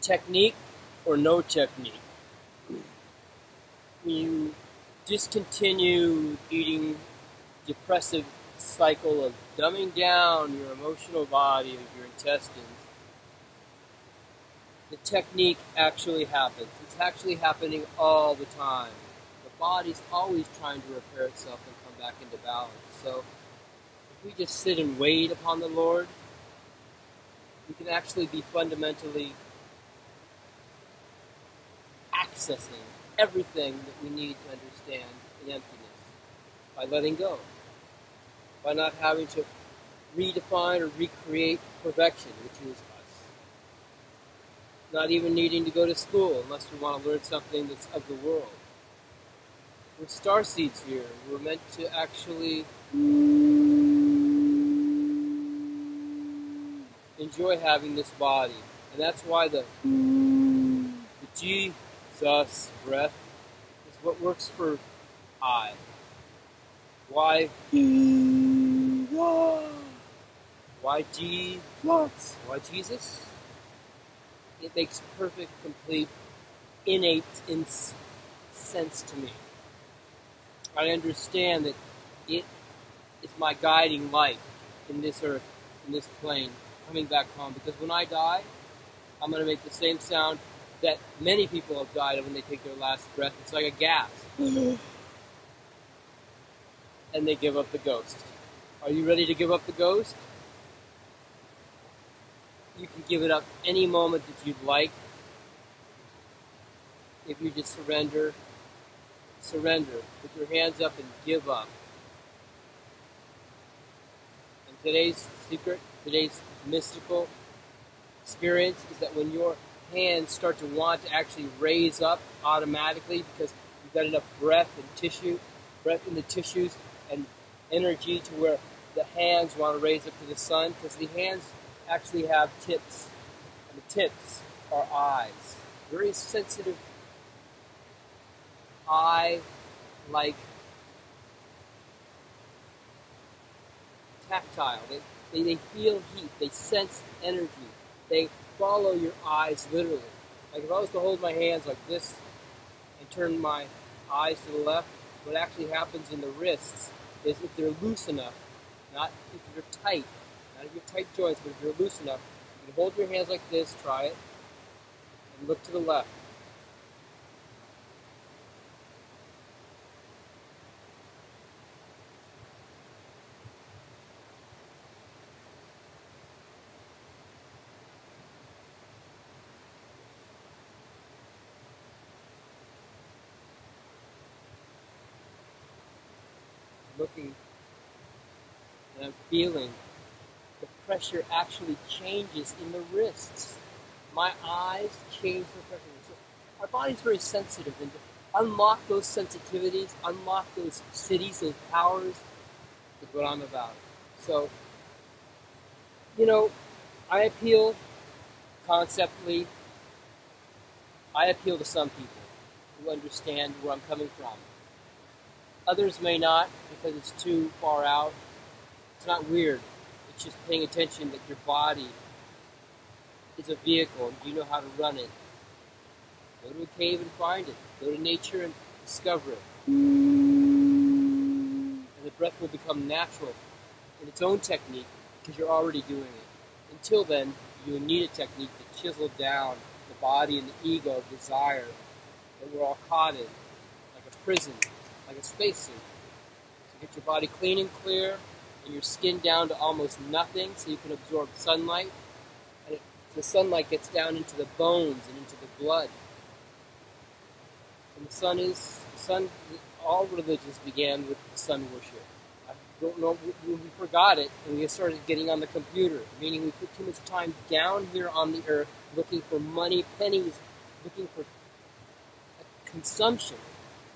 Technique or no technique. When you discontinue eating depressive cycle of dumbing down your emotional body of your intestines, the technique actually happens. It's actually happening all the time. The body's always trying to repair itself and come back into balance. So if we just sit and wait upon the Lord, we can actually be fundamentally accessing everything that we need to understand in emptiness by letting go, by not having to redefine or recreate perfection, which is us. Not even needing to go to school unless we want to learn something that's of the world. We're starseeds here. We're meant to actually enjoy having this body. And that's why the Jesus breath is what works for I. Why? Why Jesus? Why Jesus? It makes perfect, complete, innate sense to me. I understand that it is my guiding light in this earth, in this plane, coming back home. Because when I die, I'm going to make the same sound that many people have died of when they take their last breath. It's like a gasp. And they give up the ghost. Are you ready to give up the ghost? You can give it up any moment that you'd like. If you just surrender, put your hands up and give up. And today's secret, today's mystical experience is that when your hands start to want to actually raise up automatically because you've got enough breath in the tissues and energy to where the hands want to raise up to the sun, because the hands actually have tips, and the tips are eyes. Very sensitive eye-like tactile. They feel heat. They sense energy. They follow your eyes literally. Like if I was to hold my hands like this and turn my eyes to the left, what actually happens in the wrists is if they're loose enough, not if you're tight, not if you're tight joints, but if you're loose enough, you can hold your hands like this, try it, and look to the left. Looking and I'm feeling the pressure actually changes in the wrists. My eyes change the pressure. So our body's very sensitive, and to unlock those sensitivities, unlock those cities, those powers, is what I'm about. So, I appeal conceptually. I appeal to some people who understand where I'm coming from. Others may not, because it's too far out. It's not weird. It's just paying attention that your body is a vehicle and you know how to run it. Go to a cave and find it. Go to nature and discover it. And the breath will become natural in its own technique because you're already doing it. Until then, you need a technique to chisel down the body and the ego of desire that we're all caught in, like a prison. Like a spacesuit. So get your body clean and clear, and your skin down to almost nothing so you can absorb sunlight. And the sunlight gets down into the bones and into the blood. And the sun, all religions began with the sun worship. I don't know, we forgot it, and we started getting on the computer, meaning we put too much time down here on the earth looking for money, pennies, looking for consumption.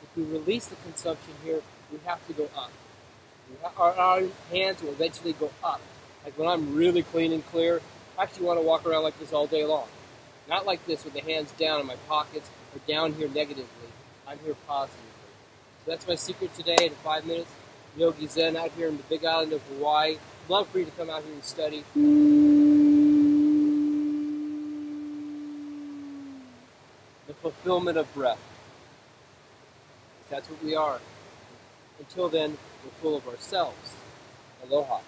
If we release the consumption here, we have to go up. Our hands will eventually go up. Like when I'm really clean and clear, I actually want to walk around like this all day long. Not like this with the hands down in my pockets or down here negatively. I'm here positively. So that's my secret today in 5 minutes. Yogi Zen out here in the big island of Hawaii. Love for you to come out here and study. the fulfillment of breath. That's what we are. Until then, we're full of ourselves. Aloha.